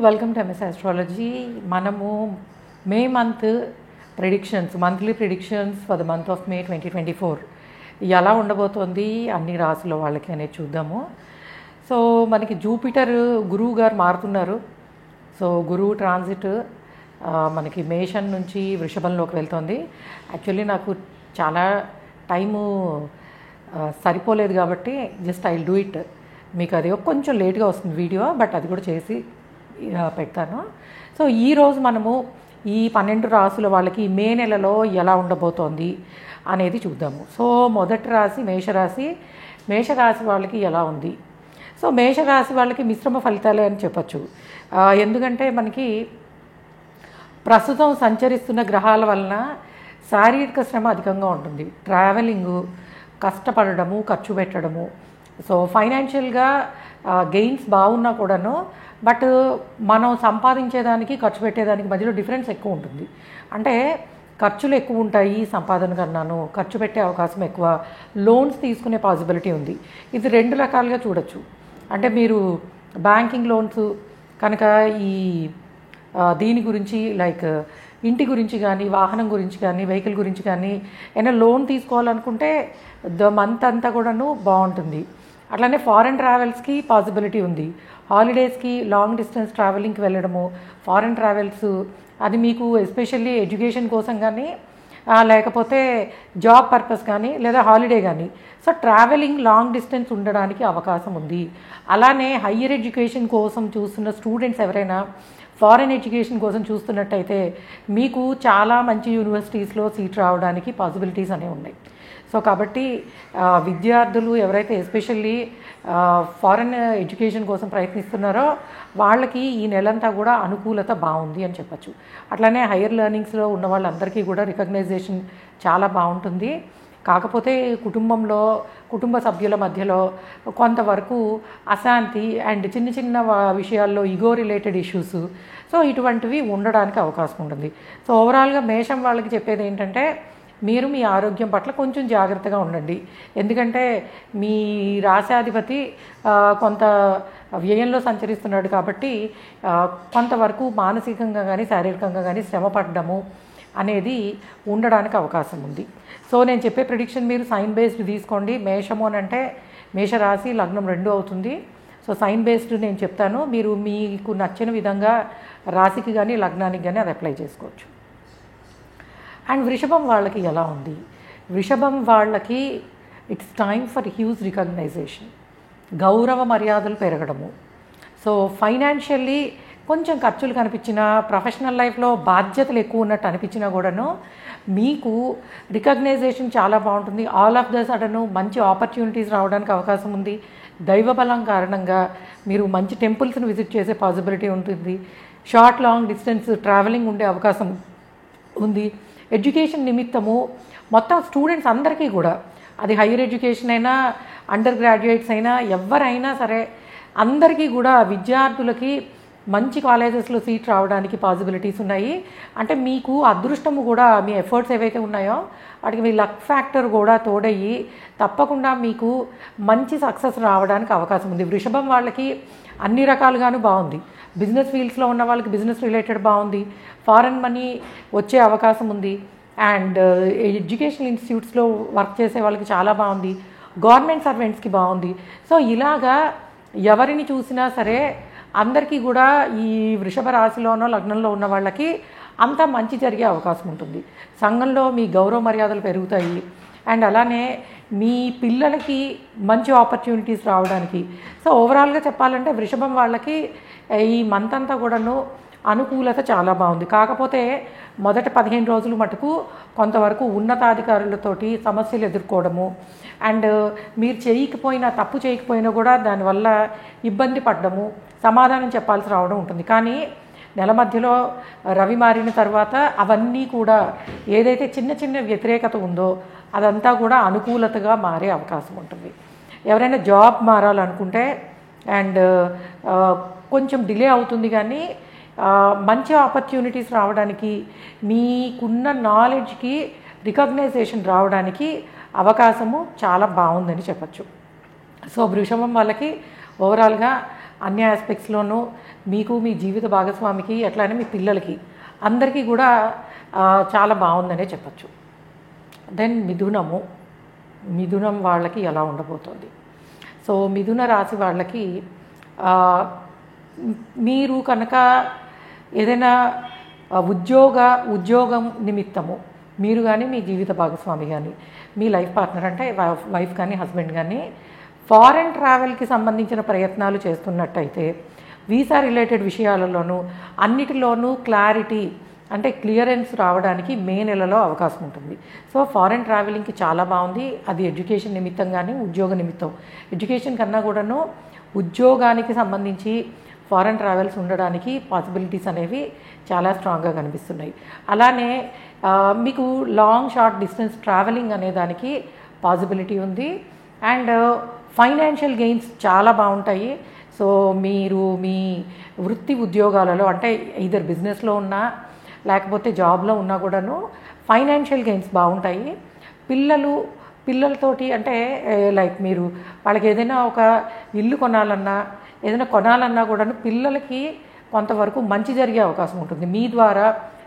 Welcome to MS astrology. మనము May month monthly predictions for the month of May 2024 ఎలా ఉండబోతోంది అన్ని రాసుల వాళ్ళకి అనేది చూద్దాము. సో మనకి జూపిటర్ గురువు గారు మారుతున్నారు. సో గురువు ట్రాన్సిట్ మనకి మేషన్ నుంచి వృషభంలోకి వెళ్తుంది. యాక్చువల్లీ నాకు చాలా టైము సరిపోలేదు కాబట్టి just I will do it. మీకు అది కొంచెం లేట్గా వస్తుంది వీడియో, బట్ అది కూడా చేసి పెడతాను. సో ఈరోజు మనము ఈ 12 రాసుల వాళ్ళకి మే నెలలో ఎలా ఉండబోతోంది అనేది చూద్దాము. సో మొదటి రాశి మేషరాశి. మేషరాశి వాళ్ళకి ఎలా ఉంది? సో మేషరాశి వాళ్ళకి మిశ్రమ ఫలితాలే అని చెప్పచ్చు. ఎందుకంటే మనకి ప్రస్తుతం సంచరిస్తున్న గ్రహాల వలన శారీరక శ్రమ అధికంగా ఉంటుంది. ట్రావెలింగు, కష్టపడము, ఖర్చు పెట్టడము. సో ఫైనాన్షియల్గా గెయిన్స్ బాగున్నా కూడాను, బట్ మనం సంపాదించేదానికి ఖర్చు పెట్టేదానికి మధ్యలో డిఫరెన్స్ ఎక్కువ ఉంటుంది. అంటే ఖర్చులు ఎక్కువ ఉంటాయి సంపాదన కన్నాను, ఖర్చు పెట్టే అవకాశం ఎక్కువ, లోన్స్ తీసుకునే పాసిబిలిటీ ఉంది. ఇది 2 రకాలుగా చూడొచ్చు. అంటే మీరు బ్యాంకింగ్ లోన్స్ కనుక ఈ దీని గురించి లైక్ ఇంటి గురించి కానీ, వాహనం గురించి కానీ, వెహికల్ గురించి కానీ ఏమైనా లోన్ తీసుకోవాలనుకుంటే మంత్ అంతా కూడాను బాగుంటుంది. అట్లానే ఫారెన్ ట్రావెల్స్కి పాసిబిలిటీ ఉంది. హాలిడేస్కి లాంగ్ డిస్టెన్స్ ట్రావెలింగ్కి వెళ్ళడము, ఫారెన్ ట్రావెల్స్ అది మీకు ఎస్పెషల్లీ ఎడ్యుకేషన్ కోసం కానీ, లేకపోతే జాబ్ పర్పస్ కానీ, లేదా హాలిడే కానీ. సో ట్రావెలింగ్ లాంగ్ డిస్టెన్స్ ఉండడానికి అవకాశం ఉంది. అలానే హయ్యర్ ఎడ్యుకేషన్ కోసం చూస్తున్న స్టూడెంట్స్ ఎవరైనా ఫారెన్ ఎడ్యుకేషన్ కోసం చూస్తున్నట్టయితే మీకు చాలా మంచి యూనివర్సిటీస్లో సీట్ రావడానికి పాసిబిలిటీస్ అనేవి ఉన్నాయి. సో కాబట్టి విద్యార్థులు ఎవరైతే ఎస్పెషల్లీ ఫారెన్ ఎడ్యుకేషన్ కోసం ప్రయత్నిస్తున్నారో వాళ్ళకి ఈ నెలంతా కూడా అనుకూలత బాగుంది అని చెప్పచ్చు. అట్లానే హయ్యర్ లెర్నింగ్స్లో ఉన్న వాళ్ళందరికీ కూడా రికగ్నైజేషన్ చాలా బాగుంటుంది. కాకపోతే కుటుంబ సభ్యుల మధ్యలో కొంతవరకు అశాంతి అండ్ చిన్న చిన్న విషయాల్లో ఈగో రిలేటెడ్ ఇష్యూస్, సో ఇటువంటివి ఉండడానికి అవకాశం ఉంటుంది. సో ఓవరాల్గా మేషం వాళ్ళకి చెప్పేది ఏంటంటే మీరు మీ ఆరోగ్యం పట్ల కొంచెం జాగ్రత్తగా ఉండండి. ఎందుకంటే మీ రాశాధిపతి కొంత వ్యయంలో సంచరిస్తున్నాడు కాబట్టి కొంతవరకు మానసికంగా కానీ శారీరకంగా కానీ శ్రమ పడ్డము అనేది ఉండడానికి అవకాశం ఉంది. సో నేను చెప్పే ప్రిడిక్షన్ మీరు సైన్ బేస్డ్ తీసుకోండి. మేషము అని అంటే మేషరాశి లగ్నం 2 అవుతుంది. సో సైన్ బేస్డ్ నేను చెప్తాను, మీరు మీకు నచ్చిన విధంగా రాశికి కానీ లగ్నానికి కానీ అది అప్లై చేసుకోవచ్చు. అండ్ వృషభం వాళ్ళకి ఎలా ఉంది? వృషభం వాళ్ళకి it's time for huge recognition, గౌరవ మర్యాదలు పెరగడము. సో ఫైనాన్షియల్లీ కొంచెం ఖర్చులు కనిపించినా, ప్రొఫెషనల్ లైఫ్లో బాధ్యతలు ఎక్కువ ఉన్నట్టు అనిపించినా కూడాను మీకు రికగ్నైజేషన్ చాలా బాగుంటుంది. ఆల్ ఆఫ్ ద సడన్ మంచి ఆపర్చునిటీస్ రావడానికి అవకాశం ఉంది. దైవబలం కారణంగా మీరు మంచి టెంపుల్స్ని విజిట్ చేసే పాసిబిలిటీ ఉంటుంది. షార్ట్ లాంగ్ డిస్టెన్స్ ట్రావెలింగ్ ఉండే అవకాశం ఉంది. ఎడ్యుకేషన్ నిమిత్తము మొత్తం స్టూడెంట్స్ అందరికీ కూడా, అది హైయర్ ఎడ్యుకేషన్ అయినా, అండర్ గ్రాడ్యుయేట్స్ అయినా, ఎవరైనా సరే అందరికీ కూడా విద్యార్థులకి మంచి కాలేజెస్లో సీట్ రావడానికి పాసిబిలిటీస్ ఉన్నాయి. అంటే మీకు అదృష్టము కూడా, మీ ఎఫర్ట్స్ ఏవైతే ఉన్నాయో వాటికి మీ లక్ ఫ్యాక్టర్ కూడా తోడయ్యి తప్పకుండా మీకు మంచి సక్సెస్ రావడానికి అవకాశం ఉంది. వృషభం వాళ్ళకి అన్ని రకాలుగాను బాగుంది. బిజినెస్ ఫీల్డ్స్లో ఉన్న వాళ్ళకి బిజినెస్ రిలేటెడ్ బాగుంది. ఫారెన్ మనీ వచ్చే అవకాశం ఉంది. అండ్ ఎడ్యుకేషనల్ ఇన్స్టిట్యూట్స్లో వర్క్ చేసే వాళ్ళకి చాలా బాగుంది. గవర్నమెంట్ సర్వెంట్స్కి బాగుంది. సో ఇలాగా ఎవరిని చూసినా సరే అందరికీ కూడా ఈ వృషభ రాశిలోనో లగ్నంలో ఉన్న వాళ్ళకి అంతా మంచి జరిగే అవకాశం ఉంటుంది. సంఘంలో మీ గౌరవ మర్యాదలు పెరుగుతాయి. అండ్ అలానే మీ పిల్లలకి మంచి ఆపర్చునిటీస్ రావడానికి. సో ఓవరాల్గా చెప్పాలంటే వృషభం వాళ్ళకి ఈ మంత్ అంతా కూడాను అనుకూలత చాలా బాగుంది. కాకపోతే మొదటి 15 రోజులు మటుకు కొంతవరకు ఉన్నతాధికారులతోటి సమస్యలు ఎదుర్కోవడము, అండ్ మీరు తప్పు చేయకపోయినా కూడా దానివల్ల ఇబ్బంది పడ్డము, సమాధానం చెప్పాల్సి రావడం ఉంటుంది. కానీ నెల మధ్యలో రవి మారిన తర్వాత అవన్నీ కూడా ఏదైతే చిన్న చిన్న వ్యతిరేకత ఉందో అదంతా కూడా అనుకూలతగా మారే అవకాశం ఉంటుంది. ఎవరైనా జాబ్ మారాలనుకుంటే అండ్ కొంచెం డిలే అవుతుంది, కానీ మంచి ఆపర్చునిటీస్ రావడానికి, మీకున్న నాలెడ్జ్కి రికగ్నైజేషన్ రావడానికి అవకాశము చాలా బాగుందని చెప్పచ్చు. సో వృషభం వాళ్ళకి ఓవరాల్గా అన్ని ఆస్పెక్ట్స్లోనూ మీకు, మీ జీవిత భాగస్వామికి, అట్లానే మీ పిల్లలకి అందరికీ కూడా చాలా బాగుందనే చెప్పచ్చు. దెన్ మిథునం వాళ్ళకి ఎలా ఉండబోతోంది? సో మిథున రాశి వాళ్ళకి మీరు కనుక ఏదైనా ఉద్యోగం నిమిత్తము మీరు కానీ, మీ జీవిత భాగస్వామి కానీ, మీ లైఫ్ పార్ట్నర్ అంటే వైఫ్ కానీ, హస్బెండ్ కానీ ఫారెన్ ట్రావెల్కి సంబంధించిన ప్రయత్నాలు చేస్తున్నట్టయితే వీసా రిలేటెడ్ విషయాలలోనూ అన్నిటిలోనూ క్లారిటీ అంటే క్లియరెన్స్ రావడానికి మే నెలలో అవకాశం ఉంటుంది. సో ఫారెన్ ట్రావెలింగ్కి చాలా బాగుంది. అది ఎడ్యుకేషన్ నిమిత్తం కానీ, ఉద్యోగ నిమిత్తం, ఎడ్యుకేషన్ కన్నా కూడాను ఉద్యోగానికి సంబంధించి ఫారెన్ ట్రావెల్స్ ఉండడానికి పాసిబిలిటీస్ అనేవి చాలా స్ట్రాంగ్గా కనిపిస్తున్నాయి. అలానే మీకు లాంగ్ షార్ట్ డిస్టెన్స్ ట్రావెలింగ్ అనే దానికి పాసిబిలిటీ ఉంది. అండ్ ఫైనాన్షియల్ గెయిన్స్ చాలా బాగుంటాయి. సో మీరు మీ వృత్తి ఉద్యోగాలలో అంటే ఇదర్ బిజినెస్లో ఉన్నా లేకపోతే జాబ్లో ఉన్నా కూడాను ఫైనాన్షియల్ గెయిన్స్ బాగుంటాయి. పిల్లలతోటి అంటే లైక్ మీరు వాళ్ళకి ఏదైనా ఒక ఇల్లు కొనాలన్నా కూడాను పిల్లలకి కొంతవరకు మంచి జరిగే అవకాశం ఉంటుంది. మీ ద్వారా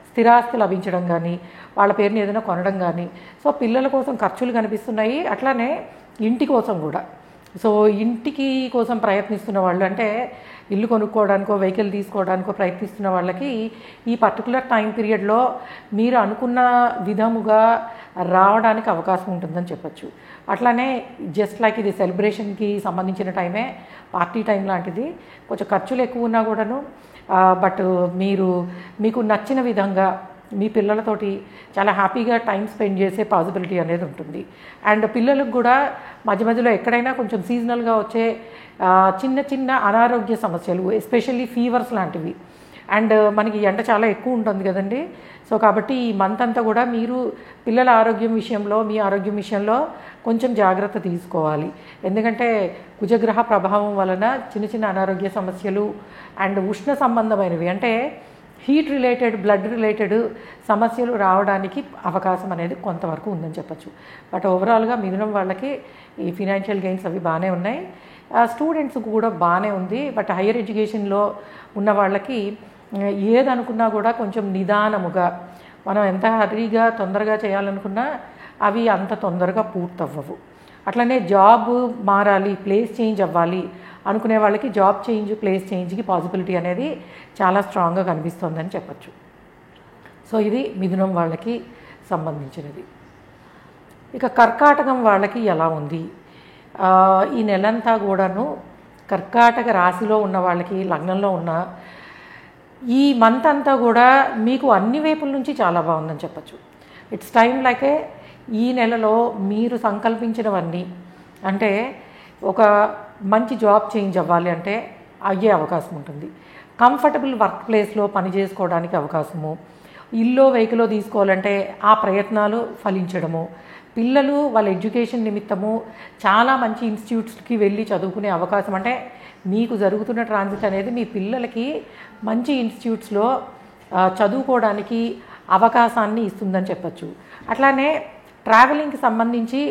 స్థిరాస్తి లభించడం కానీ, వాళ్ళ పేరుని ఏదైనా కొనడం కానీ. సో పిల్లల కోసం ఖర్చులు కనిపిస్తున్నాయి. అట్లానే ఇంటి కోసం కూడా. సో ఇంటికి కోసం ప్రయత్నిస్తున్న వాళ్ళు అంటే ఇల్లు కొనుక్కోవడానికో వెహికల్ తీసుకోవడానికో ప్రయత్నిస్తున్న వాళ్ళకి ఈ పర్టికులర్ టైం పీరియడ్లో మీరు అనుకున్న విధముగా రావడానికి అవకాశం ఉంటుందని చెప్పచ్చు. అట్లానే జస్ట్ లైక్ ఇది సెలబ్రేషన్కి సంబంధించిన టైమే, పార్టీ టైం లాంటిది. కొంచెం ఖర్చులు ఎక్కువ ఉన్నా కూడాను బట్ మీకు నచ్చిన విధంగా మీ పిల్లలతోటి చాలా హ్యాపీగా టైం స్పెండ్ చేసే పాసిబిలిటీ అనేది ఉంటుంది. అండ్ పిల్లలకు కూడా మధ్య మధ్యలో ఎక్కడైనా కొంచెం సీజనల్గా వచ్చే చిన్న అనారోగ్య సమస్యలు, ఎస్పెషల్లీ ఫీవర్స్ లాంటివి. అండ్ మనకి ఎండ చాలా ఎక్కువ ఉంటుంది కదండి. సో కాబట్టి ఈ మంత్ అంతా కూడా మీరు పిల్లల ఆరోగ్యం విషయంలో, మీ ఆరోగ్యం విషయంలో కొంచెం జాగ్రత్త తీసుకోవాలి. ఎందుకంటే కుజగ్రహ ప్రభావం వలన చిన్న అనారోగ్య సమస్యలు అండ్ ఉష్ణ సంబంధమైనవి అంటే హీట్ రిలేటెడ్, బ్లడ్ రిలేటెడ్ సమస్యలు రావడానికి అవకాశం అనేది కొంతవరకు ఉందని చెప్పచ్చు. బట్ ఓవరాల్గా మిథునం వాళ్ళకి ఈ ఫినాన్షియల్ గెయిన్స్ అవి బాగానే ఉన్నాయి. స్టూడెంట్స్కి కూడా బాగానే ఉంది. బట్ హయ్యర్ ఎడ్యుకేషన్లో ఉన్న వాళ్ళకి ఏదనుకున్నా కూడా కొంచెం నిదానముగా, మనం ఎంత హరీగా తొందరగా చేయాలనుకున్నా అవి అంత తొందరగా పూర్తవ్వవు. అట్లనే జాబ్ మారాలి, ప్లేస్ చేంజ్ అవ్వాలి అనుకునే వాళ్ళకి జాబ్ చేంజ్, ప్లేస్ చేంజ్కి పాసిబిలిటీ అనేది చాలా స్ట్రాంగ్గా కనిపిస్తుందని చెప్పచ్చు. సో ఇది మిథునం వాళ్ళకి సంబంధించినది. ఇక కర్కాటకం వాళ్ళకి ఎలా ఉంది? ఈ నెలంతా కూడాను కర్కాటక రాశిలో ఉన్న వాళ్ళకి, లగ్నంలో ఉన్న ఈ మంత్ అంతా కూడా మీకు అన్ని వైపుల నుంచి చాలా బాగుందని చెప్పచ్చు. ఇట్స్ టైం లైక్ ఈ నెలలో మీరు సంకల్పించినవన్నీ అంటే ఒక మంచి జాబ్ చేంజ్ అవ్వాలి అంటే అయ్యే అవకాశం ఉంటుంది. కంఫర్టబుల్ వర్క్ ప్లేస్లో పని చేసుకోవడానికి అవకాశము, ఇల్లు వెహికల్ తీసుకోవాలంటే ఆ ప్రయత్నాలు ఫలించడము, పిల్లలు వాళ్ళ ఎడ్యుకేషన్ నిమిత్తము చాలా మంచి ఇన్స్టిట్యూట్స్కి వెళ్ళి చదువుకునే అవకాశం అంటే మీకు జరుగుతున్న ట్రాన్సిట్ అనేది మీ పిల్లలకి మంచి ఇన్స్టిట్యూట్స్లో చదువుకోవడానికి అవకాశాన్ని ఇస్తుందని చెప్పచ్చు. అట్లానే ట్రావెలింగ్కి సంబంధించి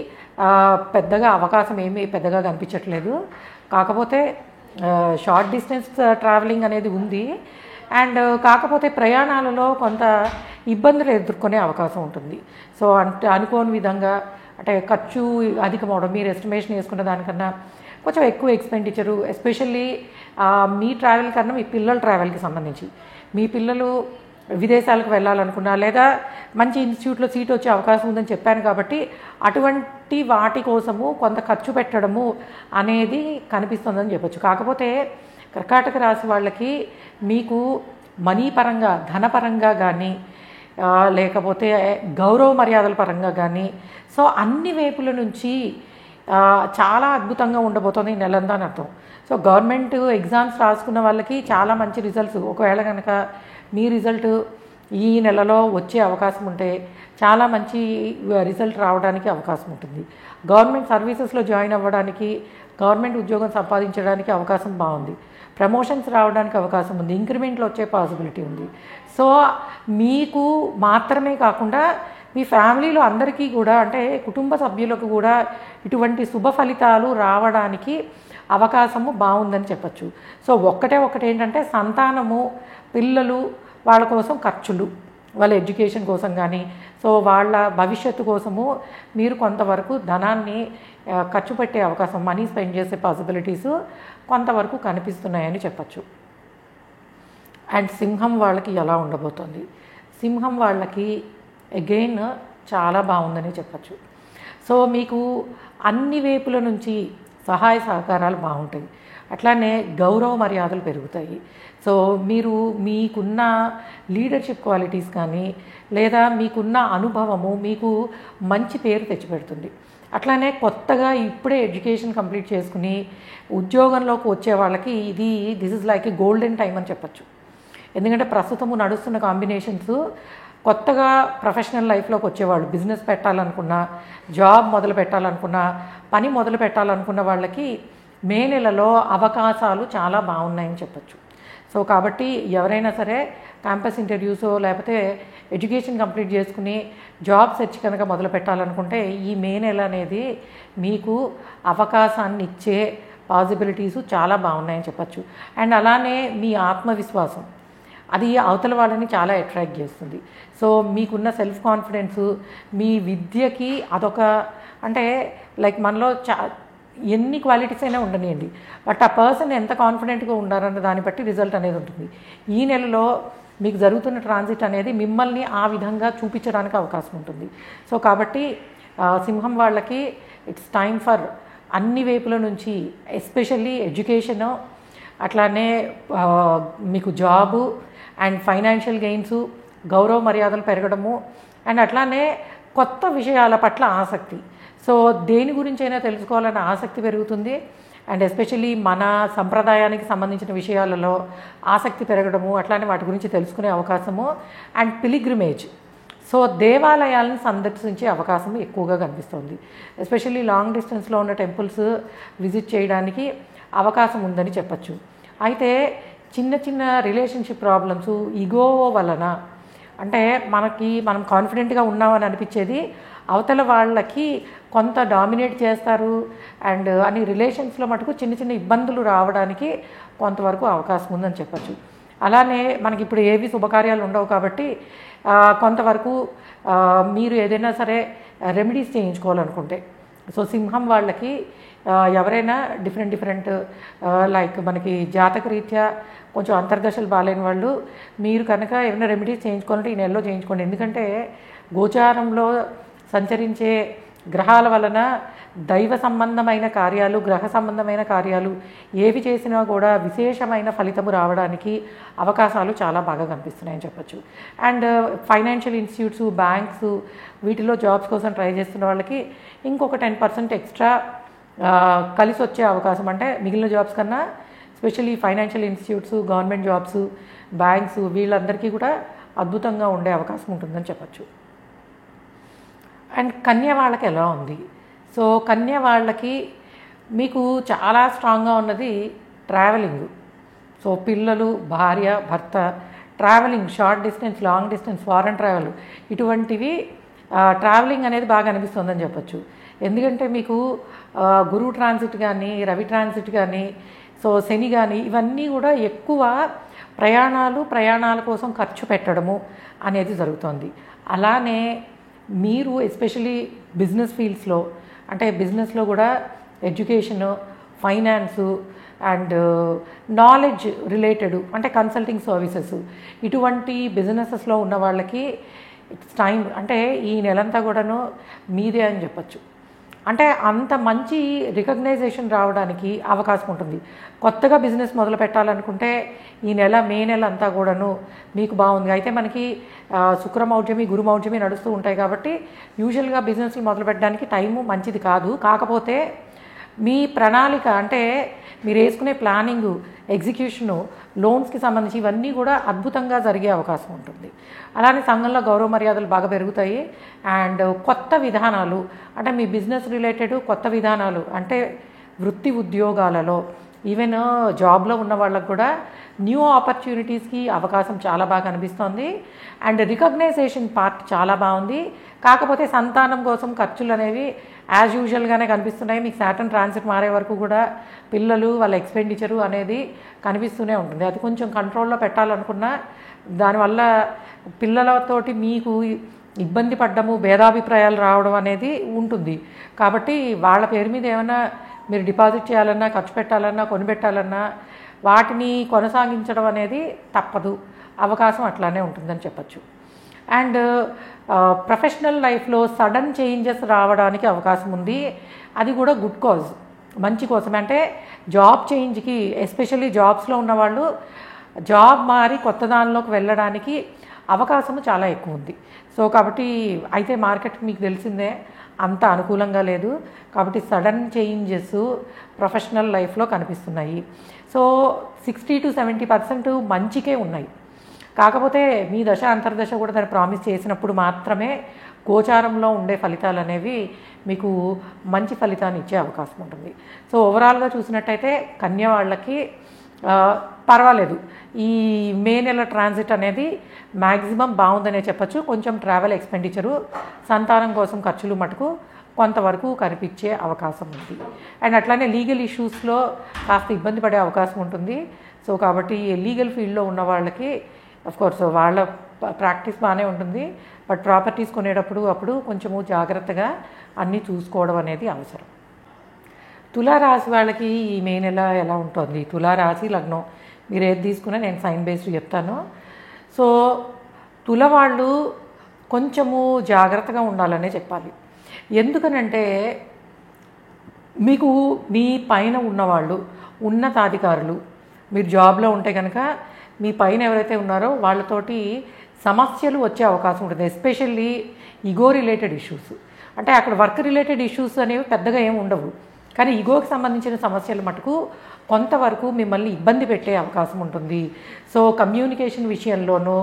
పెద్దగా అవకాశం ఏమీ పెద్దగా కనిపించట్లేదు. కాకపోతే షార్ట్ డిస్టెన్స్ ట్రావెలింగ్ అనేది ఉంది. అండ్ కాకపోతే ప్రయాణాలలో కొంత ఇబ్బందులు ఎదుర్కొనే అవకాశం ఉంటుంది. సో అంటే అనుకోని విధంగా అంటే ఖర్చు అధికమవడం, మీరు ఎస్టిమేషన్ వేసుకున్న దానికన్నా కొంచెం ఎక్కువ ఎక్స్పెండిచరు, ఎస్పెషల్లీ మీ ట్రావెల్ కన్నా మీ పిల్లల ట్రావెల్కి సంబంధించి, మీ పిల్లలు విదేశాలకు వెళ్ళాలనుకున్నా లేదా మంచి ఇన్స్టిట్యూట్లో సీట్ వచ్చే అవకాశం ఉందని చెప్పాను కాబట్టి అటువంటి వాటి కోసము కొంత ఖర్చు పెట్టడము అనేది కనిపిస్తుందని చెప్పచ్చు. కాకపోతే కర్కాటక రాశి వాళ్ళకి మీకు మనీ పరంగా, ధనపరంగా కానీ లేకపోతే గౌరవ మర్యాదల పరంగా కానీ సో అన్ని వైపుల నుంచి చాలా అద్భుతంగా ఉండబోతుంది ఈ నెలంతా అని అర్థం. సో గవర్నమెంట్ ఎగ్జామ్స్ రాసుకున్న వాళ్ళకి చాలా మంచి రిజల్ట్స్, ఒకవేళ కనుక మీ రిజల్ట్ ఈ నెలలో వచ్చే అవకాశం ఉంటే చాలా మంచి రిజల్ట్ రావడానికి అవకాశం ఉంటుంది. గవర్నమెంట్ సర్వీసెస్లో జాయిన్ అవ్వడానికి, గవర్నమెంట్ ఉద్యోగం సంపాదించడానికి అవకాశం బాగుంది. ప్రమోషన్స్ రావడానికి అవకాశం ఉంది. ఇంక్రిమెంట్లు వచ్చే పాసిబిలిటీ ఉంది. సో మీకు మాత్రమే కాకుండా మీ ఫ్యామిలీలో అందరికీ కూడా అంటే కుటుంబ సభ్యులకు కూడా ఇటువంటి శుభ ఫలితాలు రావడానికి అవకాశము బాగుందని చెప్పచ్చు. సో ఒకటి ఏంటంటే సంతానము, పిల్లలు, వాళ్ళ కోసం ఖర్చులు, వాళ్ళ ఎడ్యుకేషన్ కోసం కానీ, సో వాళ్ళ భవిష్యత్తు కోసము మీరు కొంతవరకు ధనాన్ని ఖర్చు పెట్టే అవకాశం, మనీ స్పెండ్ చేసే పాసిబిలిటీస్ కొంతవరకు కనిపిస్తున్నాయని చెప్పచ్చు. అండ్ సింహం వాళ్ళకి ఎలా ఉండబోతోంది? సింహం వాళ్ళకి అగైన్ చాలా బాగుందని చెప్పచ్చు. సో మీకు అన్ని వైపుల నుంచి సహాయ సహకారాలు బాగుంటాయి, అట్లానే గౌరవ మర్యాదలు పెరుగుతాయి. సో మీరు మీకున్న లీడర్షిప్ క్వాలిటీస్ కానీ లేదా మీకున్న అనుభవము మీకు మంచి పేరు తెచ్చిపెడుతుంది. అట్లానే కొత్తగా ఇప్పుడే ఎడ్యుకేషన్ కంప్లీట్ చేసుకుని ఉద్యోగంలోకి వచ్చే వాళ్ళకి this is like a golden time అని చెప్పచ్చు. ఎందుకంటే ప్రస్తుతము నడుస్తున్న కాంబినేషన్స్ కొత్తగా ప్రొఫెషనల్ లైఫ్లోకి వచ్చేవాళ్ళు, బిజినెస్ పెట్టాలనుకున్నా, జాబ్ మొదలు పెట్టాలనుకున్నా, పని మొదలు పెట్టాలనుకున్న వాళ్ళకి మే నెలలో అవకాశాలు చాలా బాగున్నాయని చెప్పచ్చు. సో కాబట్టి ఎవరైనా సరే క్యాంపస్ ఇంటర్వ్యూసో లేకపోతే ఎడ్యుకేషన్ కంప్లీట్ చేసుకుని జాబ్ సెర్చ్ కనుక మొదలు పెట్టాలనుకుంటే ఈ మే నెల అనేది మీకు అవకాశాన్ని ఇచ్చే పాసిబిలిటీస్ చాలా బాగున్నాయని చెప్పచ్చు. అండ్ అలానే మీ ఆత్మవిశ్వాసం అది అవతల వాళ్ళని చాలా అట్రాక్ట్ చేస్తుంది. సో మీకున్న సెల్ఫ్ కాన్ఫిడెన్సు, మీ విద్యకి అదొక అంటే లైక్ మనలో ఎన్ని క్వాలిటీస్ అయినా ఉండనియండి, బట్ ఆ పర్సన్ ఎంత కాన్ఫిడెంట్గా ఉండారన్న దాన్ని బట్టి రిజల్ట్ అనేది ఉంటుంది. ఈ నెలలో మీకు జరుగుతున్న ట్రాన్సిట్ అనేది మిమ్మల్ని ఆ విధంగా చూపించడానికి అవకాశం ఉంటుంది. సో కాబట్టి సింహం వాళ్ళకి ఇట్స్ టైం ఫర్ అన్ని వైపుల నుంచి, ఎస్పెషల్లీ ఎడ్యుకేషను, అట్లానే మీకు జాబు అండ్ ఫైనాన్షియల్ గెయిన్స్, గౌరవ మర్యాదలు పెరగడము, అండ్ అట్లానే కొత్త విషయాల పట్ల ఆసక్తి. సో దేని గురించైనా తెలుసుకోవాలన్న ఆసక్తి పెరుగుతుంది. అండ్ ఎస్పెషల్లీ మన సంప్రదాయానికి సంబంధించిన విషయాలలో ఆసక్తి పెరగడము, అట్లానే వాటి గురించి తెలుసుకునే అవకాశము. అండ్ పిలిగ్రిమేజ్, సో దేవాలయాలను సందర్శించే అవకాశం ఎక్కువగా కనిపిస్తుంది. ఎస్పెషల్లీ లాంగ్ డిస్టెన్స్లో ఉన్న టెంపుల్స్ విజిట్ చేయడానికి అవకాశం ఉందని చెప్పచ్చు. అయితే చిన్న చిన్న రిలేషన్షిప్ ప్రాబ్లమ్స్, ఈగో వలన, అంటే మనం కాన్ఫిడెంట్గా ఉన్నామని అనిపించేది అవతల వాళ్ళకి కొంత డామినేట్ చేస్తారు. అండ్ అన్ని రిలేషన్స్లో మటుకు చిన్న చిన్న ఇబ్బందులు రావడానికి కొంతవరకు అవకాశం ఉందని చెప్పచ్చు. అలానే మనకి ఇప్పుడు ఏవి శుభకార్యాలు ఉండవు కాబట్టి కొంతవరకు మీరు ఏదైనా సరే రెమెడీస్ చేయించుకోవాలనుకుంటే, సో సింహం వాళ్ళకి ఎవరైనా డిఫరెంట్ లైక్ మనకి జాతక రీత్యా కొంచెం అంతర్దశలు బాగాలేని వాళ్ళు మీరు కనుక ఏమైనా రెమెడీస్ చేయించుకోవాలంటే ఈ నెలలో చేయించుకోండి. ఎందుకంటే గోచారంలో సంచరించే గ్రహాల వలన దైవ సంబంధమైన కార్యాలు, గ్రహ సంబంధమైన కార్యాలు ఏవి చేసినా కూడా విశేషమైన ఫలితము రావడానికి అవకాశాలు చాలా బాగా కనిపిస్తున్నాయని చెప్పచ్చు. అండ్ ఫైనాన్షియల్ ఇన్స్టిట్యూట్స్, బ్యాంక్స్, వీటిలో జాబ్స్ కోసం ట్రై చేస్తున్న వాళ్ళకి ఇంకొక 10% ఎక్స్ట్రా కలిసి వచ్చే అవకాశం, అంటే మిగిలిన జాబ్స్ కన్నా especially financial institutes, government jobs, banks వీళ్ళందరికీ కూడా అద్భుతంగా ఉండే అవకాశం ఉంటుందని చెప్పచ్చు. అండ్ కన్య వాళ్ళకి ఎలా ఉంది? సో కన్య వాళ్ళకి మీకు చాలా స్ట్రాంగ్గా ఉన్నది ట్రావెలింగ్. సో పిల్లలు, భార్య, భర్త, travelling, short distance, long distance, foreign travel, ఇటువంటివి ట్రావెలింగ్ అనేది బాగా అనిపిస్తుందని చెప్పచ్చు. ఎందుకంటే మీకు గురువు ట్రాన్సిట్ కానీ, రవి ట్రాన్సిట్ కానీ, సో శని కానీ, ఇవన్నీ కూడా ఎక్కువ ప్రయాణాల కోసం ఖర్చు పెట్టడము అనేది జరుగుతుంది. అలానే మీరు ఎస్పెషలీ బిజినెస్ ఫీల్డ్స్లో, అంటే బిజినెస్లో కూడా education, finance and knowledge related, అంటే కన్సల్టింగ్ సర్వీసెస్, ఇటువంటి బిజినెసెస్లో ఉన్న వాళ్ళకి ఇట్స్ టైం, అంటే ఈ నెలంతా కూడాను మీదే అని చెప్పచ్చు. అంటే అంత మంచి రికగ్నైజేషన్ రావడానికి అవకాశం ఉంటుంది. కొత్తగా బిజినెస్ మొదలు పెట్టాలనుకుంటే ఈ మే నెల అంతా కూడాను మీకు బాగుంది. అయితే మనకి శుక్రమౌఢ్యమి, గురుమౌఢ్యమి నడుస్తూ ఉంటాయి కాబట్టి యూజువల్గా బిజినెస్లు మొదలు పెట్టడానికి టైము మంచిది కాదు. కాకపోతే మీ ప్రణాళిక, అంటే మీరు వేసుకునే ప్లానింగు, ఎగ్జిక్యూషను, లోన్స్కి సంబంధించి ఇవన్నీ కూడా అద్భుతంగా జరిగే అవకాశం ఉంటుంది. అలానే సంఘంలో గౌరవ మర్యాదలు బాగా పెరుగుతాయి. అండ్ కొత్త విధానాలు, అంటే మీ బిజినెస్ రిలేటెడ్ కొత్త విధానాలు, అంటే వృత్తి ఉద్యోగాలలో, ఈవెన్ జాబ్లో ఉన్న వాళ్ళకు కూడా న్యూ ఆపర్చునిటీస్కి అవకాశం చాలా బాగా కనిపిస్తోంది. అండ్ రికగ్నైజేషన్ పార్ట్ చాలా బాగుంది. కాకపోతే సంతానం కోసం ఖర్చులు అనేవి యాజ్ యూజువల్గానే కనిపిస్తున్నాయి. మీకు సాటర్న్ ట్రాన్సిట్ మారే వరకు కూడా పిల్లలు వాళ్ళ ఎక్స్పెండిచరు అనేది కనిపిస్తూనే ఉంటుంది. అది కొంచెం కంట్రోల్లో పెట్టాలనుకున్నా దానివల్ల పిల్లలతోటి మీకు ఇబ్బంది పడ్డము, భేదాభిప్రాయాలు రావడం అనేది ఉంటుంది. కాబట్టి వాళ్ళ పేరు మీద ఏమైనా మీరు డిపాజిట్ చేయాలన్నా, ఖర్చు పెట్టాలన్నా, కొనిపెట్టాలన్నా వాటిని కొనసాగించడం అనేది తప్పదు. అవకాశం అట్లానే ఉంటుందని చెప్పచ్చు. అండ్ ప్రొఫెషనల్ లైఫ్లో సడన్ చేంజెస్ రావడానికి అవకాశం ఉంది. అది కూడా గుడ్ కాజ్, మంచి కోసం. అంటే జాబ్ చేంజ్కి, ఎస్పెషల్లీ జాబ్స్లో ఉన్నవాళ్ళు జాబ్ మారి కొత్త దానిలోకి వెళ్ళడానికి అవకాశము చాలా ఎక్కువ ఉంది. సో కాబట్టి అయితే మార్కెట్ మీకు తెలిసిందే అంత అనుకూలంగా లేదు. కాబట్టి సడన్ చేంజెస్ ప్రొఫెషనల్ లైఫ్లో కనిపిస్తున్నాయి. సో 60 to 70% మంచికే ఉన్నాయి. కాకపోతే మీ దశ అంతర్దశ కూడా దాన్ని ప్రామిస్ చేసినప్పుడు మాత్రమే గోచారంలో ఉండే ఫలితాలు అనేవి మీకు మంచి ఫలితాన్ని ఇచ్చే అవకాశం ఉంటుంది. సో ఓవరాల్గా చూసినట్టయితే కన్య వాళ్ళకి పర్వాలేదు. ఈ మే నెల ట్రాన్సిట్ అనేది మ్యాక్సిమం బాగుందనే చెప్పచ్చు. కొంచెం ట్రావెల్ ఎక్స్పెండిచరు, సంతానం కోసం ఖర్చులు మటుకు కొంతవరకు కనిపించే అవకాశం ఉంది. అండ్ అట్లానే లీగల్ ఇష్యూస్లో కాస్త ఇబ్బంది పడే అవకాశం ఉంటుంది. సో కాబట్టి లీగల్ ఫీల్డ్లో ఉన్న వాళ్ళకి అఫ్కోర్స్ వాళ్ళ ప్రాక్టీస్ బాగానే ఉంటుంది. బట్ ప్రాపర్టీస్ కొనేటప్పుడు కొంచెము జాగ్రత్తగా అన్నీ చూసుకోవడం అనేది అవసరం. తులారాశి వాళ్ళకి ఈ మే నెల ఎలా ఉంటుంది? తులారాశి లగ్నం మీరు ఏది తీసుకున్నా నేను సైన్ బేస్డ్ చెప్తాను. సో తుల వాళ్ళు కొంచెము జాగ్రత్తగా ఉండాలనే చెప్పాలి. ఎందుకనంటే మీకు మీ పైన ఉన్నవాళ్ళు, ఉన్నతాధికారులు, మీరు జాబ్లో ఉంటే కనుక మీ పైన ఎవరైతే ఉన్నారో వాళ్ళతోటి సమస్యలు వచ్చే అవకాశం ఉంటుంది. Especially ego related issues. అంటే అక్కడ వర్క్ రిలేటెడ్ ఇష్యూస్ అనేవి పెద్దగా ఏమి ఉండవు, కానీ ఈగోకి సంబంధించిన సమస్యలు మటుకు కొంతవరకు మిమ్మల్ని ఇబ్బంది పెట్టే అవకాశం ఉంటుంది. సో కమ్యూనికేషన్ విషయంలోనూ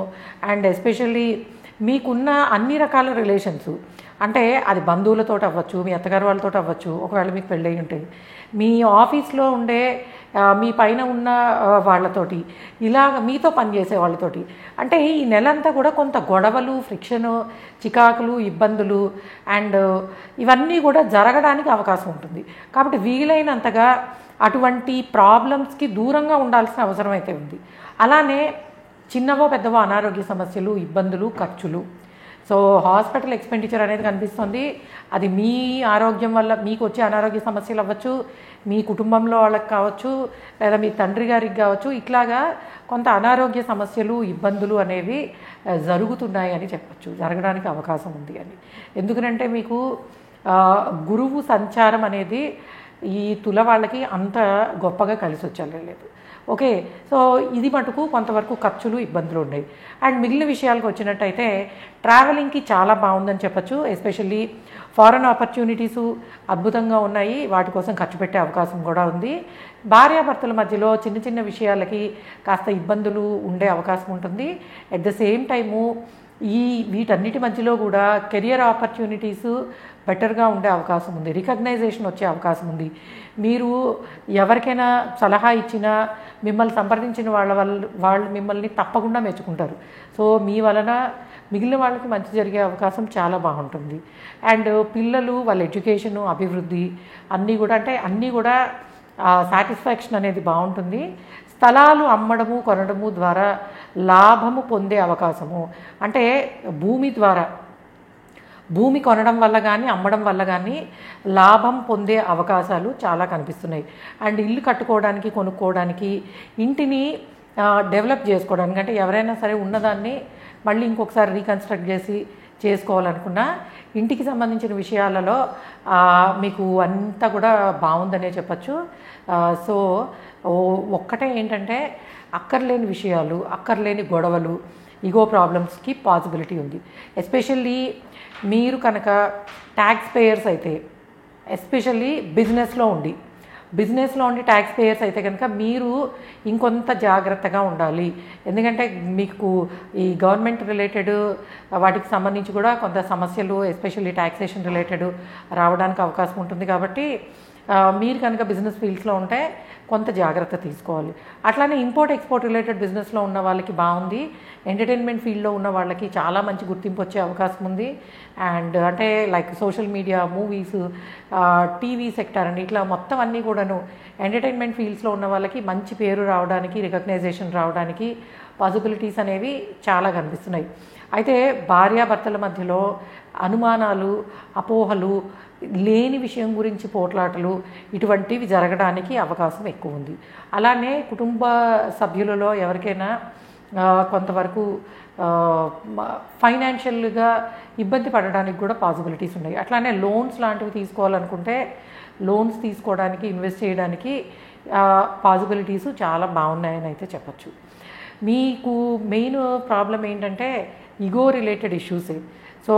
అండ్ ఎస్పెషల్లీ మీకున్న అన్ని రకాల రిలేషన్స్, అంటే అది బంధువులతో అవ్వచ్చు, మీ అత్తగారు వాళ్ళతో అవ్వచ్చు, ఒకవేళ మీకు పెళ్ళి ఉంటే మీ ఆఫీస్లో ఉండే మీ పైన ఉన్న వాళ్ళతోటి, ఇలాగ మీతో పనిచేసే వాళ్ళతోటి, అంటే ఈ నెలంతా కూడా కొంత గొడవలు, ఫ్రిక్షను, చికాకులు, ఇబ్బందులు అండ్ ఇవన్నీ కూడా జరగడానికి అవకాశం ఉంటుంది. కాబట్టి వీలైనంతగా అటువంటి ప్రాబ్లమ్స్కి దూరంగా ఉండాల్సిన అవసరం అయితే ఉంది. అలానే చిన్నవో పెద్దవో అనారోగ్య సమస్యలు, ఇబ్బందులు, ఖర్చులు, సో హాస్పిటల్ ఎక్స్పెండిచర్ అనేది కనిపిస్తుంది. అది మీ ఆరోగ్యం వల్ల మీకు వచ్చే అనారోగ్య సమస్యలు అవ్వచ్చు, మీ కుటుంబంలో వాళ్ళకి కావచ్చు, లేదా మీ తండ్రి గారికి కావచ్చు. ఇట్లాగా కొంత అనారోగ్య సమస్యలు, ఇబ్బందులు అనేవి జరుగుతున్నాయి అని చెప్పచ్చు, జరగడానికి అవకాశం ఉంది అని. ఎందుకంటే మీకు గురువు సంచారం అనేది ఈ తుల వాళ్ళకి అంత గొప్పగా కలిసి వచ్చలేదు. ఓకే, సో ఇది మటుకు కొంతవరకు ఖర్చులు, ఇబ్బందులు ఉన్నాయి. అండ్ మిగిలిన విషయాలకు వచ్చినట్టయితే ట్రావెలింగ్కి చాలా బాగుందని చెప్పచ్చు. ఎస్పెషల్లీ ఫారెన్ ఆపర్చునిటీసు అద్భుతంగా ఉన్నాయి, వాటి కోసం ఖర్చు పెట్టే అవకాశం కూడా ఉంది. భార్యాభర్తల మధ్యలో చిన్న చిన్న విషయాలకి కాస్త ఇబ్బందులు ఉండే అవకాశం ఉంటుంది. ఎట్ ద సేమ్ టైము వీటన్నిటి మధ్యలో కూడా కెరియర్ ఆపర్చునిటీసు బెటర్గా ఉండే అవకాశం ఉంది, రికగ్నైజేషన్ వచ్చే అవకాశం ఉంది. మీరు ఎవరికైనా సలహా ఇచ్చినా మిమ్మల్ని సంప్రదించిన వాళ్ళు మిమ్మల్ని తప్పకుండా మెచ్చుకుంటారు. సో మీ వలన మిగిలిన వాళ్ళకి మంచి జరిగే అవకాశం చాలా బాగుంటుంది. అండ్ పిల్లలు వాళ్ళ ఎడ్యుకేషను, అభివృద్ధి అన్నీ కూడా సాటిస్ఫాక్షన్ అనేది బాగుంటుంది. స్థలాలు అమ్మడము, కొనడము ద్వారా లాభము పొందే అవకాశము, అంటే భూమి కొనడం వల్ల కానీ అమ్మడం వల్ల కానీ లాభం పొందే అవకాశాలు చాలా కనిపిస్తున్నాయి. అండ్ ఇల్లు కట్టుకోవడానికి, కొనుక్కోవడానికి, ఇంటిని డెవలప్ చేసుకోవడానికి, అంటే ఎవరైనా సరే ఉన్నదాన్ని మళ్ళీ ఇంకొకసారి రీకన్స్ట్రక్ట్ చేసుకోవాలనుకున్నా ఇంటికి సంబంధించిన విషయాలలో మీకు అంతా కూడా బాగుందనే చెప్పచ్చు. సో ఒక్కటే ఏంటంటే అక్కర్లేని విషయాలు, అక్కర్లేని గొడవలు, ఈగో ప్రాబ్లమ్స్కి పాసిబిలిటీ ఉంది. ఎస్పెషల్లీ మీరు కనుక ట్యాక్స్ పేయర్స్ అయితే, ఎస్పెషల్లీ బిజినెస్లో ఉండి ట్యాక్స్ పేయర్స్ అయితే కనుక మీరు ఇంకొంత జాగ్రత్తగా ఉండాలి. ఎందుకంటే మీకు ఈ గవర్నమెంట్ రిలేటెడ్ వాటికి సంబంధించి కూడా కొంత సమస్యలు, ఎస్పెషల్లీ ట్యాక్సేషన్ రిలేటెడ్ రావడానికి అవకాశం ఉంటుంది. కాబట్టి మీరు కనుక బిజినెస్ ఫీల్డ్స్లో ఉంటే కొంత జాగ్రత్త తీసుకోవాలి. అట్లానే ఇంపోర్ట్ ఎక్స్పోర్ట్ రిలేటెడ్ బిజినెస్లో ఉన్న వాళ్ళకి బాగుంది. ఎంటర్టైన్మెంట్ ఫీల్డ్లో ఉన్న వాళ్ళకి చాలా మంచి గుర్తింపు వచ్చే అవకాశం ఉంది. అండ్ అంటే like social media, movies, TV sector అని ఇట్లా మొత్తం అన్నీ కూడాను ఎంటర్టైన్మెంట్ ఫీల్డ్స్లో ఉన్న వాళ్ళకి మంచి పేరు రావడానికి, రికగ్నైజేషన్ రావడానికి పాసిబిలిటీస్ అనేవి చాలా కనిపిస్తున్నాయి. అయితే భార్యాభర్తల మధ్యలో అనుమానాలు, అపోహలు, లేని విషయం గురించి పోట్లాటలు ఇటువంటివి జరగడానికి అవకాశం ఎక్కువ ఉంది. అలానే కుటుంబ సభ్యులలో ఎవరికైనా కొంతవరకు ఫైనాన్షియల్గా ఇబ్బంది పడడానికి కూడా పాసిబిలిటీస్ ఉన్నాయి. అట్లానే లోన్స్ లాంటివి తీసుకోవాలనుకుంటే లోన్స్ తీసుకోవడానికి, ఇన్వెస్ట్ చేయడానికి పాసిబిలిటీస్ చాలా బాగున్నాయని అయితే చెప్పచ్చు. మీకు మెయిన్ ప్రాబ్లం ఏంటంటే ఈగో రిలేటెడ్ ఇష్యూసే. సో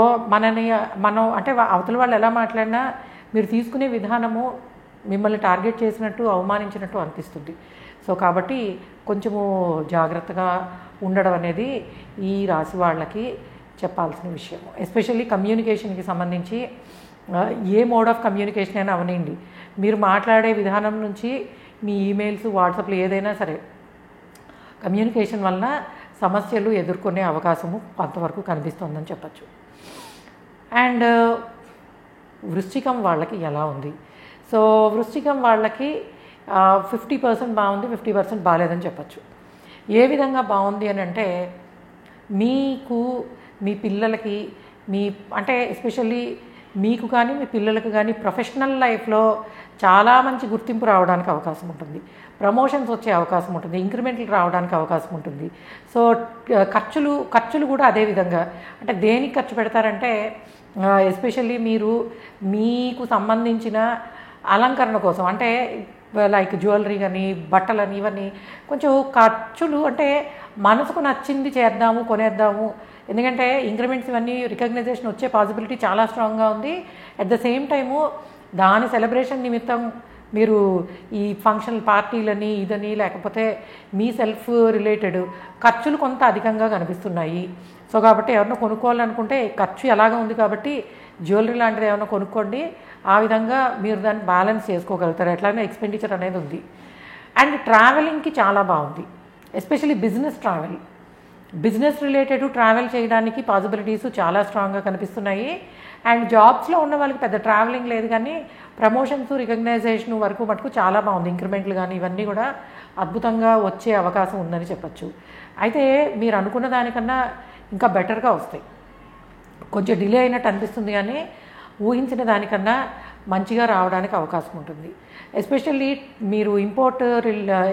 మనం అంటే అవతల వాళ్ళు ఎలా మాట్లాడినా మీరు తీసుకునే విధానము మిమ్మల్ని టార్గెట్ చేసినట్టు, అవమానించినట్టు అనిపిస్తుంది. సో కాబట్టి కొంచెము జాగ్రత్తగా ఉండడం అనేది ఈ రాశి వాళ్ళకి చెప్పాల్సిన విషయం. ఎస్పెషల్లీ కమ్యూనికేషన్కి సంబంధించి ఏ మోడ్ ఆఫ్ కమ్యూనికేషన్ అయినా అవనండి, మీరు మాట్లాడే విధానం నుంచి మీ ఈమెయిల్స్, వాట్సాప్లు ఏదైనా సరే కమ్యూనికేషన్ వలన సమస్యలు ఎదుర్కొనే అవకాశము కొంతవరకు కనిపిస్తుందని చెప్పచ్చు. అండ్ వృశ్చికం వాళ్ళకి ఎలా ఉంది? సో వృశ్చికం వాళ్ళకి 50% బాగుంది, 50% బాగాలేదని చెప్పచ్చు. ఏ విధంగా బాగుంది అని అంటే, మీకు మీ పిల్లలకి అంటే ఎస్పెషల్లీ మీకు కానీ మీ పిల్లలకు కానీ ప్రొఫెషనల్ లైఫ్లో చాలా మంచి గుర్తింపు రావడానికి అవకాశం ఉంటుంది. ప్రమోషన్స్ వచ్చే అవకాశం ఉంటుంది, ఇంక్రిమెంట్లు రావడానికి అవకాశం ఉంటుంది. సో ఖర్చులు కూడా అదే విధంగా. అంటే దేనికి ఖర్చు పెడతారంటే ఎస్పెషల్లీ మీకు సంబంధించిన అలంకరణ కోసం, అంటే లైక్ జ్యువెలరీ కానీ, బట్టలని, ఇవన్నీ కొంచెం ఖర్చులు. అంటే మనసుకు నచ్చింది చేద్దాము, కొనేద్దాము. ఎందుకంటే ఇంక్రిమెంట్స్ ఇవన్నీ రికగ్నైజేషన్ వచ్చే పాసిబిలిటీ చాలా స్ట్రాంగ్గా ఉంది. అట్ ద సేమ్ టైము దాని సెలబ్రేషన్ నిమిత్తం మీరు ఈ ఫంక్షన్ పార్టీలని, ఇదని, లేకపోతే మీ సెల్ఫ్ రిలేటెడ్ ఖర్చులు కొంత అధికంగా కనిపిస్తున్నాయి. సో కాబట్టి ఎవరైనా కొనుక్కోవాలనుకుంటే ఖర్చు ఎలాగా ఉంది కాబట్టి జ్యువెలరీ లాంటిది ఏమైనా కొనుక్కోండి. ఆ విధంగా మీరు దాన్ని బ్యాలెన్స్ చేసుకోగలుగుతారు. ఎట్లానే ఎక్స్పెండిచర్ అనేది ఉంది. అండ్ ట్రావెలింగ్కి చాలా బాగుంది, ఎస్పెషల్లీ బిజినెస్ రిలేటెడ్ ట్రావెల్ చేయడానికి పాసిబిలిటీస్ చాలా స్ట్రాంగ్గా కనిపిస్తున్నాయి. అండ్ జాబ్స్లో ఉన్న వాళ్ళకి పెద్ద ట్రావెలింగ్ లేదు, కానీ ప్రమోషన్స్, రికగ్నైజేషన్ వరకు మటుకు చాలా బాగుంది. ఇంక్రిమెంట్లు కానీ ఇవన్నీ కూడా అద్భుతంగా వచ్చే అవకాశం ఉందని చెప్పచ్చు. అయితే మీరు అనుకున్న దానికన్నా ఇంకా బెటర్గా వస్తాయి. కొంచెం డిలే అయినట్టు అనిపిస్తుంది, కానీ ఊహించిన దానికన్నా మంచిగా రావడానికి అవకాశం ఉంటుంది. ఎస్పెషల్లీ మీరు ఇంపోర్ట్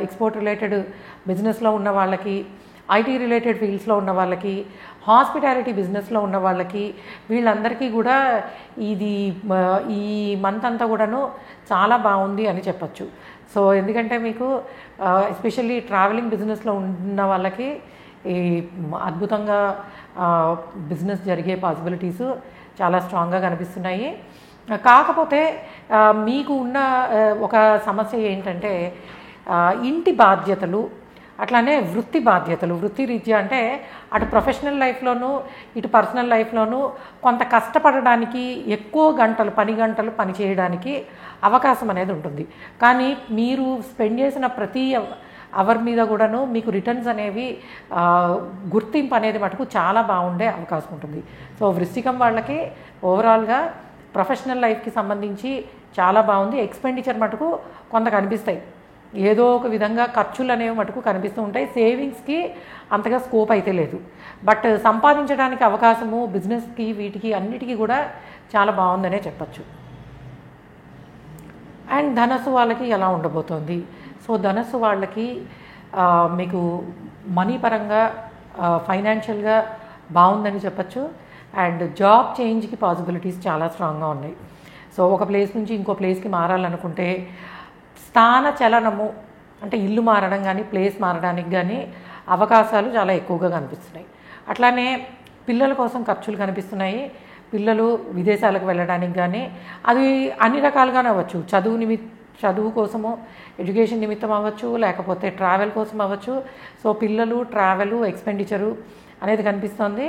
ఎక్స్పోర్ట్ రిలేటెడ్ బిజినెస్లో ఉన్న వాళ్ళకి, ఐటీ రిలేటెడ్ ఫీల్డ్స్లో ఉన్న వాళ్ళకి, హాస్పిటాలిటీ బిజినెస్లో ఉన్న వాళ్ళకి, వీళ్ళందరికీ కూడా ఈ మంత్ అంతా కూడాను చాలా బాగుంది అని చెప్పచ్చు. సో ఎందుకంటే మీకు ఎస్పెషల్లీ ట్రావెలింగ్ బిజినెస్లో ఉన్న వాళ్ళకి ఈ అద్భుతంగా బిజినెస్ జరిగే పాసిబిలిటీస్ చాలా స్ట్రాంగ్గా కనిపిస్తున్నాయి. కాకపోతే మీకు ఉన్న ఒక సమస్య ఏంటంటే ఇంటి బాధ్యతలు, అట్లానే వృత్తి బాధ్యతలు. వృత్తి రీత్యా అంటే అటు ప్రొఫెషనల్ లైఫ్లోనూ ఇటు పర్సనల్ లైఫ్లోనూ కొంత కష్టపడడానికి, ఎక్కువ పని గంటలు పని చేయడానికి అవకాశం అనేది ఉంటుంది. కానీ మీరు స్పెండ్ చేసిన ప్రతి అవర్ మీద కూడాను మీకు రిటర్న్స్ అనేవి, గుర్తింపు అనేది మటుకు చాలా బాగుండే అవకాశం ఉంటుంది. సో వృశ్చికం వాళ్ళకి ఓవరాల్గా ప్రొఫెషనల్ లైఫ్కి సంబంధించి చాలా బాగుంది. ఎక్స్పెండిచర్ మటుకు కొంత కనిపిస్తాయి, ఏదో ఒక విధంగా ఖర్చులు అనేవి మటుకు కనిపిస్తూ ఉంటాయి. సేవింగ్స్కి అంతగా స్కోప్ అయితే లేదు, బట్ సంపాదించడానికి అవకాశము బిజినెస్కి, వీటికి అన్నిటికీ కూడా చాలా బాగుందనే చెప్పచ్చు. అండ్ ధనస్సు వాళ్ళకి ఎలా ఉండబోతోంది? సో ధనస్సు వాళ్ళకి మీకు మనీ పరంగా, ఫైనాన్షియల్గా బాగుందని చెప్పచ్చు. అండ్ జాబ్ చేంజ్కి పాసిబిలిటీస్ చాలా స్ట్రాంగ్గా ఉన్నాయి. సో ఒక ప్లేస్ నుంచి ఇంకో ప్లేస్కి మారాలనుకుంటే స్థాన చలనము, అంటే ఇల్లు మారడం కానీ, ప్లేస్ మారడానికి కానీ అవకాశాలు చాలా ఎక్కువగా కనిపిస్తున్నాయి. అట్లానే పిల్లల కోసం ఖర్చులు కనిపిస్తున్నాయి. పిల్లలు విదేశాలకు వెళ్ళడానికి కానీ, అది అన్ని రకాలుగానే అవ్వచ్చు. చదువు కోసము, ఎడ్యుకేషన్ నిమిత్తం అవ్వచ్చు, లేకపోతే ట్రావెల్ కోసం అవ్వచ్చు. సో పిల్లలు, ట్రావెలు, ఎక్స్పెండిచరు అనేది కనిపిస్తుంది.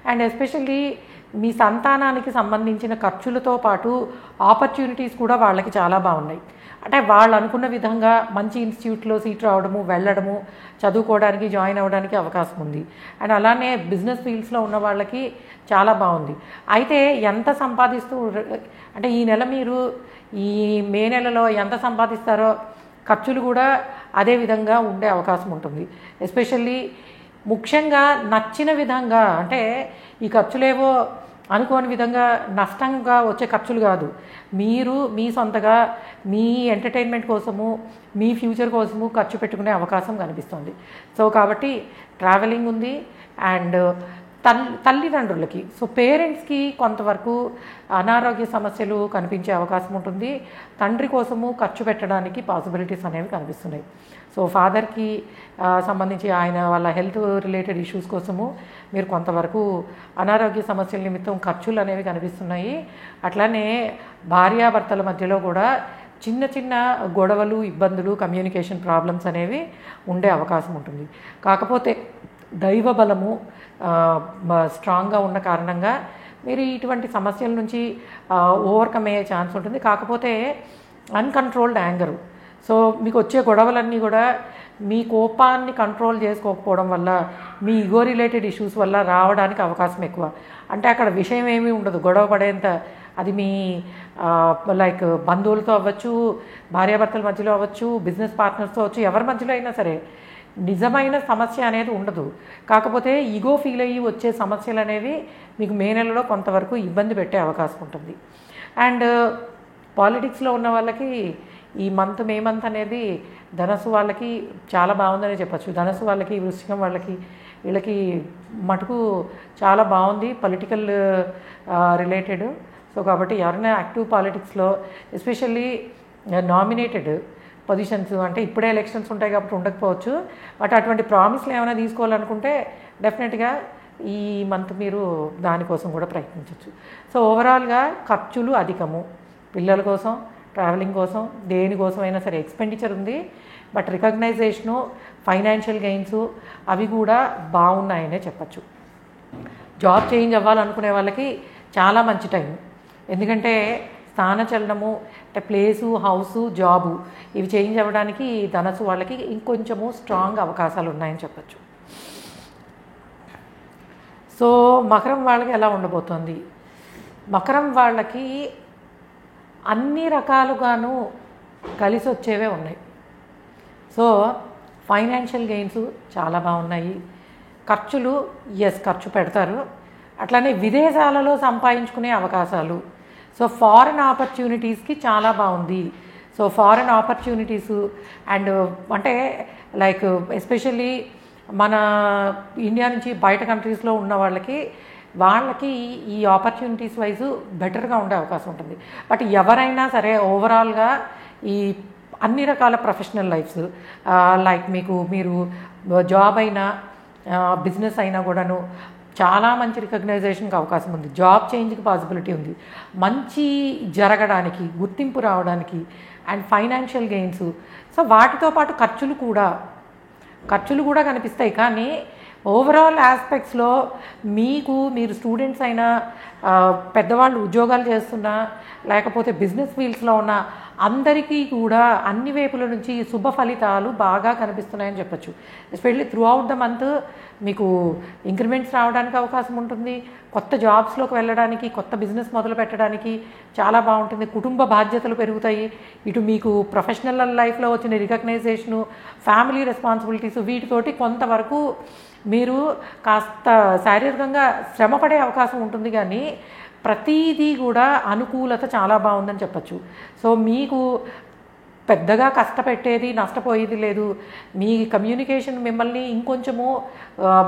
అండ్ ఎస్పెషల్లీ మీ సంతానానికి సంబంధించిన ఖర్చులతో పాటు ఆపర్చునిటీస్ కూడా వాళ్ళకి చాలా బాగున్నాయి. అంటే వాళ్ళు అనుకున్న విధంగా మంచి ఇన్స్టిట్యూట్లో సీట్ రావడము, వెళ్ళడము, చదువుకోవడానికి జాయిన్ అవ్వడానికి అవకాశం ఉంది. అండ్ అలానే బిజినెస్ ఫీల్డ్స్లో ఉన్న వాళ్ళకి చాలా బాగుంది. అయితే ఎంత సంపాదిస్తూ అంటే ఈ నెల మీరు ఈ మే నెలలో ఎంత సంపాదిస్తారో ఖర్చులు కూడా అదే విధంగా ఉండే అవకాశం ఉంటుంది. ఎస్పెషల్లీ ముఖ్యంగా నచ్చిన విధంగా, అంటే ఈ ఖర్చులేవో అనుకోని విధంగా నష్టంగా వచ్చే ఖర్చులు కాదు, మీరు మీ సొంతగా మీ ఎంటర్టైన్మెంట్ కోసము, మీ ఫ్యూచర్ కోసము ఖర్చు పెట్టుకునే అవకాశం కనిపిస్తుంది. సో కాబట్టి ట్రావెలింగ్ ఉంది. అండ్ తల్లిదండ్రులకి, సో పేరెంట్స్కి కొంతవరకు అనారోగ్య సమస్యలు కనిపించే అవకాశం ఉంటుంది. తండ్రి కోసము ఖర్చు పెట్టడానికి పాసిబిలిటీస్ అనేవి కనిపిస్తున్నాయి. సో ఫాదర్కి సంబంధించి ఆయన వాళ్ళ హెల్త్ రిలేటెడ్ ఇష్యూస్ కోసము మీరు కొంతవరకు అనారోగ్య సమస్యల నిమిత్తం ఖర్చులు అనేవి కనిపిస్తున్నాయి. అట్లానే భార్యాభర్తల మధ్యలో కూడా చిన్న చిన్న గొడవలు, ఇబ్బందులు, కమ్యూనికేషన్ ప్రాబ్లమ్స్ అనేవి ఉండే అవకాశం ఉంటుంది. కాకపోతే దైవ బలము స్ట్రాంగ్గా ఉన్న కారణంగా మీరు ఇటువంటి సమస్యల నుంచి ఓవర్కమ్ అయ్యే ఛాన్స్ ఉంటుంది. కాకపోతే అన్కంట్రోల్డ్ యాంగరు, సో మీకు వచ్చే గొడవలన్నీ కూడా మీ కోపాన్ని కంట్రోల్ చేసుకోకపోవడం వల్ల, మీ ఈగో రిలేటెడ్ ఇష్యూస్ వల్ల రావడానికి అవకాశం ఎక్కువ. అంటే అక్కడ విషయం ఏమీ ఉండదు, గొడవ పడేంత. అది మీ లైక్ బంధువులతో అవ్వచ్చు, భార్యాభర్తల మధ్యలో అవ్వచ్చు, బిజినెస్ పార్ట్నర్స్తో అవ్వచ్చు, ఎవరి మధ్యలో అయినా సరే నిజమైన సమస్య అనేది ఉండదు. కాకపోతే ఈగో ఫీల్ అయ్యి వచ్చే సమస్యలు అనేవి మీకు మే నెలలో కొంతవరకు ఇబ్బంది పెట్టే అవకాశం ఉంటుంది. అండ్ పాలిటిక్స్లో ఉన్న వాళ్ళకి ఈ మే మంత్ అనేది ధనస్సు వాళ్ళకి చాలా బాగుందని చెప్పచ్చు. ధనస్సు వాళ్ళకి, వృశ్చికం వాళ్ళకి, వీళ్ళకి మటుకు చాలా బాగుంది పొలిటికల్ రిలేటెడ్. సో కాబట్టి ఎవరైనా యాక్టివ్ పాలిటిక్స్లో, ఎస్పెషల్లీ నామినేటెడ్ పొజిషన్స్, అంటే ఇప్పుడే ఎలక్షన్స్ ఉంటాయి కాబట్టి ఉండకపోవచ్చు, బట్ అటువంటి ప్రామిస్లు ఏమైనా తీసుకోవాలనుకుంటే డెఫినెట్గా ఈ మంత్ మీరు దానికోసం కూడా ప్రయత్నించవచ్చు. సో ఓవరాల్గా ఖర్చులు అధికము, పిల్లల కోసం, ట్రావెలింగ్ కోసం, దేనికోసమైనా సరే ఎక్స్పెండిచర్ ఉంది. బట్ రికగ్నైజేషను, ఫైనాన్షియల్ గెయిన్స్ అవి కూడా బాగున్నాయనే చెప్పచ్చు. జాబ్ చేంజ్ అవ్వాలనుకునే వాళ్ళకి చాలా మంచి టైం. ఎందుకంటే స్థానచలనము, అంటే ప్లేసు, హౌసు, జాబు ఇవి చేంజ్ అవ్వడానికి ధనస్సు వాళ్ళకి ఇంకొంచెము స్ట్రాంగ్ అవకాశాలు ఉన్నాయని చెప్పచ్చు. సో మకరం వాళ్ళకి ఎలా ఉండబోతోంది? మకరం వాళ్ళకి అన్ని రకాలుగాను కలిసి వచ్చేవే ఉన్నాయి. సో ఫైనాన్షియల్ గెయిన్స్ చాలా బాగున్నాయి. ఖర్చులు ఖర్చు పెడతారు. అట్లానే విదేశాలలో సంపాదించుకునే అవకాశాలు, సో ఫారెన్ ఆపర్చునిటీస్కి చాలా బాగుంది. సో ఫారెన్ ఆపర్చునిటీస్ అండ్ అంటే లైక్ ఎస్పెషల్లీ మన ఇండియా నుంచి బయట కంట్రీస్లో ఉన్న వాళ్ళకి ఈ ఆపర్చునిటీస్ వైజ్ బెటర్గా ఉండే అవకాశం ఉంటుంది. బట్ ఎవరైనా సరే ఓవరాల్గా ఈ అన్ని రకాల ప్రొఫెషనల్ లైఫ్స్, లైక్ మీరు జాబ్ అయినా బిజినెస్ అయినా కూడాను చాలా మంచి రికగ్నైజేషన్కి అవకాశం ఉంది. జాబ్ చేంజ్కి పాసిబిలిటీ ఉంది, మంచి జరగడానికి, గుర్తింపు రావడానికి, అండ్ ఫైనాన్షియల్ గెయిన్స్. సో వాటితో పాటు ఖర్చులు కూడా కనిపిస్తాయి. కానీ ఓవరాల్ ఆస్పెక్ట్స్లో మీరు స్టూడెంట్స్ అయినా, పెద్దవాళ్ళు ఉద్యోగాలు చేస్తున్నా, లేకపోతే బిజినెస్ ఫీల్డ్స్లో ఉన్న అందరికీ కూడా అన్ని వైపుల నుంచి శుభ ఫలితాలు బాగా కనిపిస్తున్నాయని చెప్పచ్చు. Especially through out the month మీకు ఇంక్రిమెంట్స్ రావడానికి అవకాశం ఉంటుంది. కొత్త జాబ్స్లోకి వెళ్ళడానికి, కొత్త బిజినెస్ మొదలు పెట్టడానికి చాలా బాగుంటుంది. కుటుంబ బాధ్యతలు పెరుగుతాయి. ఇటు మీకు ప్రొఫెషనల్ లైఫ్లో వచ్చిన రికగ్నైజేషను, ఫ్యామిలీ రెస్పాన్సిబిలిటీస్, వీటితోటి కొంతవరకు మీరు కాస్త శారీరకంగా శ్రమపడే అవకాశం ఉంటుంది. కానీ ప్రతిదీ కూడా అనుకూలత చాలా బాగుందని చెప్పచ్చు. సో మీకు పెద్దగా కష్టపెట్టేది, నష్టపోయేది లేదు. మీ కమ్యూనికేషన్ మిమ్మల్ని ఇంకొంచెము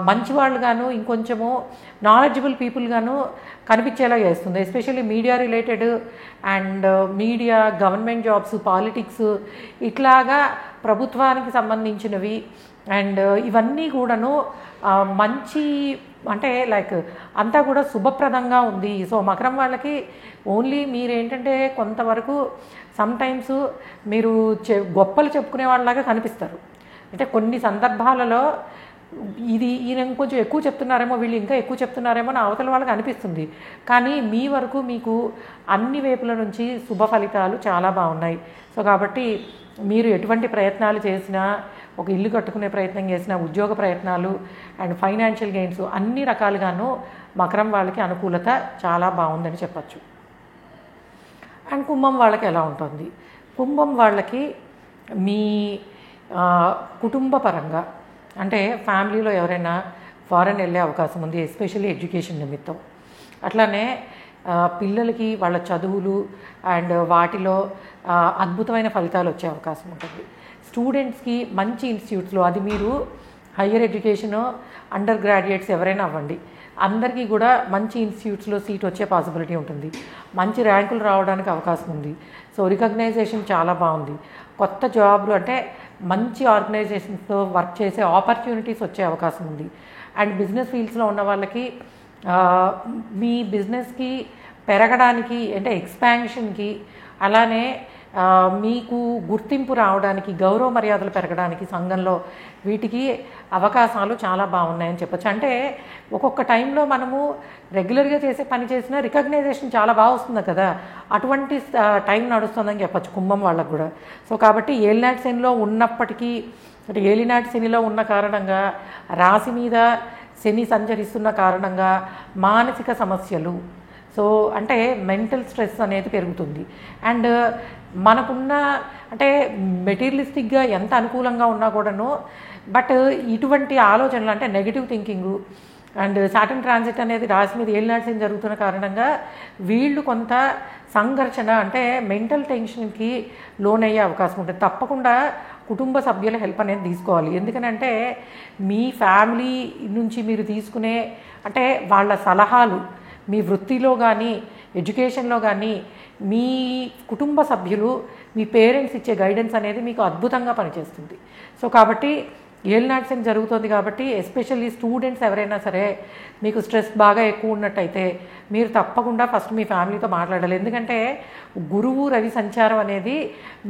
మంచివాళ్ళుగాను, ఇంకొంచెము నాలెడ్జబుల్ పీపుల్గాను కనిపించేలా చేస్తుంది. Especially media related and media, government jobs, politics, ఇట్లాగా ప్రభుత్వానికి సంబంధించినవి అండ్ ఇవన్నీ కూడాను మంచి, అంటే లైక్ అంతా కూడా శుభప్రదంగా ఉంది. సో మకరం వాళ్ళకి ఓన్లీ మీరేంటంటే కొంతవరకు సమ్టైమ్స్ మీరు గొప్పలు చెప్పుకునే వాళ్ళలాగా కనిపిస్తారు. అంటే కొన్ని సందర్భాలలో ఈయన కొంచెం ఎక్కువ చెప్తున్నారేమో, వీళ్ళు ఇంకా ఎక్కువ చెప్తున్నారేమో నా అవతల వాళ్ళకి అనిపిస్తుంది. కానీ మీ వరకు మీకు అన్ని వైపుల నుంచి శుభ ఫలితాలు చాలా బాగున్నాయి. సో కాబట్టి మీరు ఎటువంటి ప్రయత్నాలు చేసినా, ఒక ఇల్లు కట్టుకునే ప్రయత్నం చేసినా, ఉద్యోగ ప్రయత్నాలు అండ్ ఫైనాన్షియల్ గెయిన్స్ అన్ని రకాలుగాను మకరం వాళ్ళకి అనుకూలత చాలా బాగుందని చెప్పచ్చు. అండ్ కుంభం వాళ్ళకి ఎలా ఉంటుంది? కుంభం వాళ్ళకి మీ కుటుంబ పరంగా అంటే ఫ్యామిలీలో ఎవరైనా ఫారెన్ వెళ్ళే అవకాశం ఉంది, ఎస్పెషల్లీ ఎడ్యుకేషన్ నిమిత్తం. అట్లానే పిల్లలకి వాళ్ళ చదువులు అండ్ వాటిలో అద్భుతమైన ఫలితాలు వచ్చే అవకాశం ఉంటుంది. స్టూడెంట్స్కి మంచి ఇన్స్టిట్యూట్స్లో, అది మీరు హయ్యర్ ఎడ్యుకేషన్ అండర్ గ్రాడ్యుయేట్స్ ఎవరైనా అవ్వండి, అందరికీ కూడా మంచి ఇన్స్టిట్యూట్స్లో సీట్ వచ్చే పాసిబిలిటీ ఉంటుంది. మంచి ర్యాంకులు రావడానికి అవకాశం ఉంది. సో రికగ్నైజేషన్ చాలా బాగుంది. కొత్త జాబ్లు అంటే మంచి ఆర్గనైజేషన్స్తో వర్క్ చేసే ఆపర్చునిటీస్ వచ్చే అవకాశం ఉంది. అండ్ బిజినెస్ ఫీల్డ్స్లో ఉన్న వాళ్ళకి మీ బిజినెస్కి పెరగడానికి అంటే ఎక్స్పాన్షన్కి, అలానే మీకు గుర్తింపు రావడానికి, గౌరవ మర్యాదలు పెరగడానికి సంఘంలో వీటికి అవకాశాలు చాలా బాగున్నాయని చెప్పచ్చు. అంటే ఒక్కొక్క టైంలో మనము రెగ్యులర్గా చేసే పని చేసినా రికగ్నైజేషన్ చాలా బాగా వస్తుంది కదా, అటువంటి టైం నడుస్తుందని చెప్పచ్చు కుంభం వాళ్ళకు కూడా. సో కాబట్టి ఏలినాటి శనిలో ఉన్నప్పటికీ, అంటే ఏలినాటి శనిలో ఉన్న కారణంగా, రాశి మీద శని సంచరిస్తున్న కారణంగా మానసిక సమస్యలు, సో అంటే మెంటల్ స్ట్రెస్ అనేది పెరుగుతుంది. అండ్ మనకున్న అంటే మెటీరియలిస్టిక్గా ఎంత అనుకూలంగా ఉన్నా కూడాను, బట్ ఇటువంటి ఆలోచనలు అంటే negative thinking and Saturn transit అనేది రాశి మీద ఏలినాటి జరుగుతున్న కారణంగా వీళ్ళు కొంత సంఘర్షణ అంటే మెంటల్ టెన్షన్కి లోనయ్యే అవకాశం ఉంటుంది. తప్పకుండా కుటుంబ సభ్యుల హెల్ప్ అనేది తీసుకోవాలి. ఎందుకనంటే మీ ఫ్యామిలీ నుంచి మీరు తీసుకునే అంటే వాళ్ళ సలహాలు, మీ వృత్తిలో కానీ ఎడ్యుకేషన్లో కానీ మీ కుటుంబ సభ్యులు, మీ పేరెంట్స్ ఇచ్చే గైడెన్స్ అనేది మీకు అద్భుతంగా పనిచేస్తుంది. సో కాబట్టి ఏలినాటి శని జరుగుతుంది కాబట్టి ఎస్పెషల్లీ స్టూడెంట్స్ ఎవరైనా సరే మీకు స్ట్రెస్ బాగా ఎక్కువ ఉన్నట్టయితే మీరు తప్పకుండా ఫస్ట్ మీ ఫ్యామిలీతో మాట్లాడాలి. ఎందుకంటే గురువు రవి సంచారం అనేది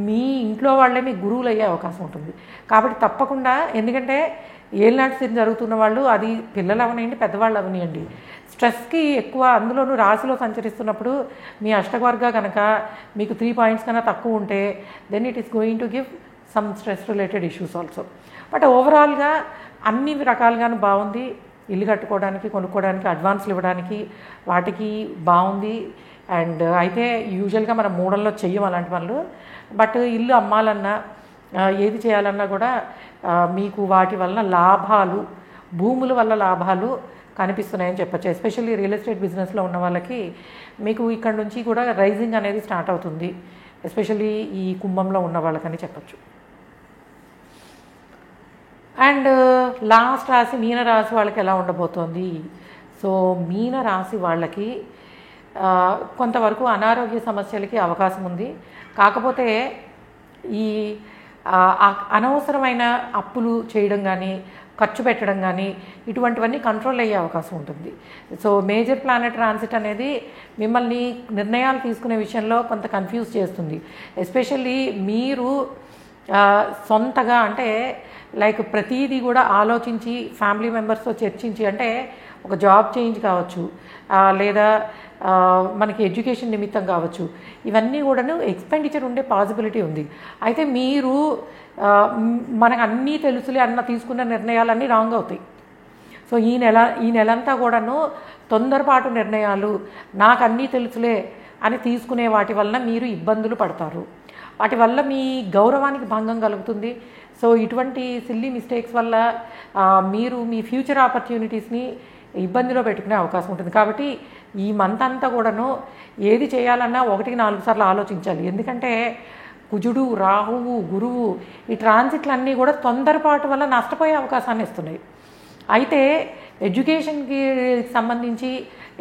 మీ ఇంట్లో వాళ్ళే మీ గురువులు అయ్యే అవకాశం ఉంటుంది. కాబట్టి తప్పకుండా, ఎందుకంటే ఏలినాటి శని జరుగుతున్న వాళ్ళు, అది పిల్లలు అవనియండి పెద్దవాళ్ళు అవనియండి, స్ట్రెస్కి ఎక్కువ, అందులోనూ రాశిలో సంచరిస్తున్నప్పుడు మీ అష్టవర్గ కనుక మీకు 3 పాయింట్స్ కన్నా తక్కువ ఉంటే then it is going to give some stress related issues also. But ఓవరాల్గా అన్ని రకాలుగాను బాగుంది. ఇల్లు కట్టుకోవడానికి, కొనుక్కోవడానికి, అడ్వాన్స్లు ఇవ్వడానికి వాటికి బాగుంది. అండ్ అయితే యూజువల్గా మనం మూడల్లో చెయ్యం అలాంటి పనులు, బట్ ఇల్లు అమ్మాలన్నా ఏది చేయాలన్నా కూడా మీకు వాటి వలన లాభాలు, భూముల వల్ల లాభాలు కనిపిస్తున్నాయని చెప్పచ్చు. ఎస్పెషల్లీ రియల్ ఎస్టేట్ బిజినెస్లో ఉన్న వాళ్ళకి మీకు ఇక్కడ నుంచి కూడా రైజింగ్ అనేది స్టార్ట్ అవుతుంది, ఎస్పెషల్లీ ఈ కుంభంలో ఉన్న వాళ్ళకని చెప్పచ్చు. అండ్ లాస్ట్ రాశి మీనరాశి వాళ్ళకి ఎలా ఉండబోతోంది? సో మీనరాశి వాళ్ళకి కొంతవరకు అనారోగ్య సమస్యలకి అవకాశం ఉంది. కాకపోతే ఈ అనవసరమైన అప్పులు చేయడం కానీ, ఖర్చు పెట్టడం కానీ ఇటువంటివన్నీ కంట్రోల్ అయ్యే అవకాశం ఉంటుంది. సో మేజర్ ప్లానెట్ ట్రాన్సిట్ అనేది మిమ్మల్ని నిర్ణయాలు తీసుకునే విషయంలో కొంత కన్ఫ్యూజ్ చేస్తుంది. ఎస్పెషల్లీ మీరు సొంతగా అంటే లైక్ ప్రతీది కూడా ఆలోచించి ఫ్యామిలీ మెంబర్స్తో చర్చించి, అంటే ఒక జాబ్ చేంజ్ కావచ్చు, లేదా మనకి ఎడ్యుకేషన్ నిమిత్తం కావచ్చు, ఇవన్నీ కూడాను ఎక్స్పెండిచర్ ఉండే పాసిబిలిటీ ఉంది. అయితే మీరు మనకు అన్నీ తెలుసులే అన్న తీసుకున్న నిర్ణయాలన్నీ రాంగ్ అవుతాయి. సో ఈ నెలంతా కూడాను తొందరపాటు నిర్ణయాలు, నాకు అన్నీ తెలుసులే అని తీసుకునే వాటి వలన మీరు ఇబ్బందులు పడతారు. వాటి వల్ల మీ గౌరవానికి భంగం కలుగుతుంది. సో ఇటువంటి సిల్లీ మిస్టేక్స్ వల్ల మీరు మీ ఫ్యూచర్ ఆపర్చునిటీస్ని ఇబ్బందిలో పెట్టుకునే అవకాశం ఉంటుంది. కాబట్టి ఈ మంత్ అంతా కూడాను ఏది చేయాలన్నా 1-4 సార్లు ఆలోచించాలి. ఎందుకంటే కుజుడు, రాహువు, గురువు ఈ ట్రాన్సిట్లన్నీ కూడా తొందరపాటు వల్ల నష్టపోయే అవకాశాన్ని ఇస్తున్నాయి. అయితే ఎడ్యుకేషన్కి సంబంధించి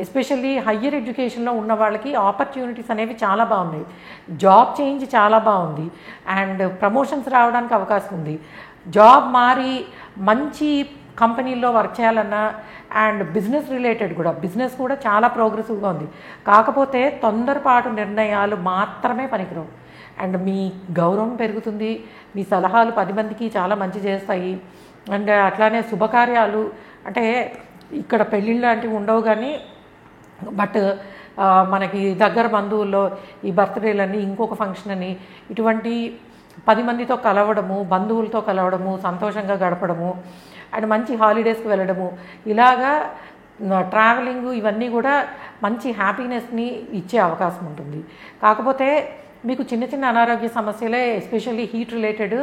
ఎస్పెషల్లీ హయ్యర్ ఎడ్యుకేషన్లో ఉన్న వాళ్ళకి ఆపర్చునిటీస్ అనేవి చాలా బాగున్నాయి. జాబ్ చేంజ్ చాలా బాగుంది అండ్ ప్రమోషన్స్ రావడానికి అవకాశం ఉంది. జాబ్ మారి మంచి కంపెనీల్లో వర్క్ చేయాలన్నా అండ్ బిజినెస్ రిలేటెడ్ కూడా, బిజినెస్ కూడా చాలా ప్రోగ్రెసివ్గా ఉంది. కాకపోతే తొందరపాటు నిర్ణయాలు మాత్రమే పనికిరావు. అండ్ మీ గౌరవం పెరుగుతుంది, మీ సలహాలు 10 మందికి చాలా మంచి చేస్తాయి. అండ్ అట్లానే శుభకార్యాలు అంటే ఇక్కడ పెళ్ళిళ్ళు లాంటివి ఉండవు కానీ బట్ మనకి దగ్గర బంధువుల్లో ఈ బర్త్డేలని ఇంకొక ఫంక్షన్ అని ఇటువంటి 10 మందితో కలవడము, బంధువులతో కలవడము, సంతోషంగా గడపడము అండ్ మంచి హాలిడేస్కి వెళ్ళడము, ఇలాగా ట్రావెలింగ్ ఇవన్నీ కూడా మంచి హ్యాపీనెస్ని ఇచ్చే అవకాశం ఉంటుంది. కాకపోతే మీకు చిన్న చిన్న అనారోగ్య సమస్యలే, ఎస్పెషల్లీ హీట్ రిలేటెడ్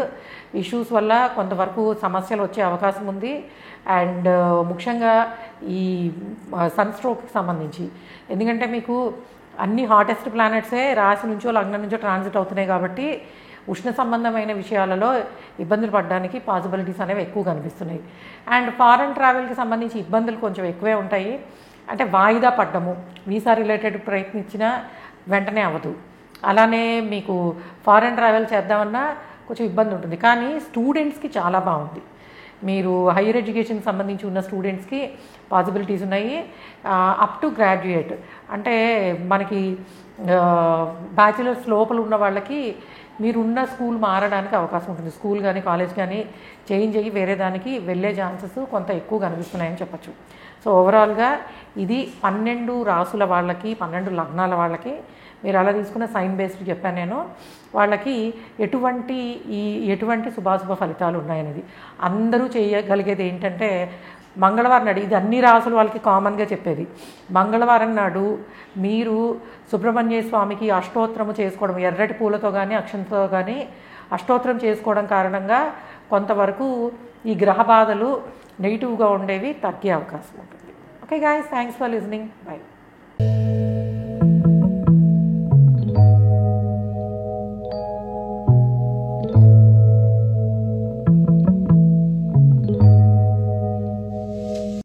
ఇష్యూస్ వల్ల కొంతవరకు సమస్యలు వచ్చే అవకాశం ఉంది. అండ్ ముఖ్యంగా ఈ సన్ స్ట్రోక్కి సంబంధించి, ఎందుకంటే మీకు అన్ని హాటెస్ట్ ప్లానెట్సే రాశి నుంచో లగ్నం నుంచో ట్రాన్సిట్ అవుతున్నాయి కాబట్టి ఉష్ణ సంబంధమైన విషయాలలో ఇబ్బందులు పడడానికి పాసిబిలిటీస్ అనేవి ఎక్కువ కనిపిస్తున్నాయి. అండ్ ఫారెన్ ట్రావెల్కి సంబంధించి ఇబ్బందులు కొంచెం ఎక్కువే ఉంటాయి. అంటే వాయిదా పడ్డము, వీసా రిలేటెడ్ ప్రయత్నించినా వెంటనే అవ్వదు. అలానే మీకు ఫారెన్ ట్రావెల్ చేద్దామన్నా కొంచెం ఇబ్బంది ఉంటుంది. కానీ స్టూడెంట్స్కి చాలా బాగుంది. మీరు హైయర్ ఎడ్యుకేషన్కి సంబంధించి ఉన్న స్టూడెంట్స్కి పాసిబిలిటీస్ ఉన్నాయి. అప్ టు గ్రాడ్యుయేట్ అంటే మనకి బ్యాచిలర్స్ లోపల ఉన్న వాళ్ళకి మీరున్న స్కూల్ మారడానికి అవకాశం ఉంటుంది. స్కూల్ కానీ కాలేజ్ కానీ చేంజ్ అయ్యి వేరే దానికి వెళ్ళే ఛాన్సెస్ కొంత ఎక్కువ కనిపిస్తున్నాయని చెప్పచ్చు. సో ఓవరాల్గా ఇది 12 రాసుల వాళ్ళకి, 12 లగ్నాల వాళ్ళకి మీరు అలా తీసుకున్న సైన్ బేస్డ్ చెప్పాను నేను, వాళ్ళకి ఎటువంటి శుభాశుభ ఫలితాలు ఉన్నాయనేది. అందరూ చేయగలిగేది ఏంటంటే మంగళవారం నాడు, ఇది అన్ని రాసుల వాళ్ళకి కామన్గా చెప్పేది, మంగళవారం నాడు మీరు సుబ్రహ్మణ్య స్వామికి అష్టోత్తరము చేసుకోవడం, ఎర్రటి పూలతో కానీ అక్షంతో కానీ అష్టోత్తరం చేసుకోవడం కారణంగా కొంతవరకు ఈ గ్రహ బాధలు నెగిటివ్గా ఉండేవి తగ్గే అవకాశం ఉంటుంది. Okay guys, thanks for listening. By.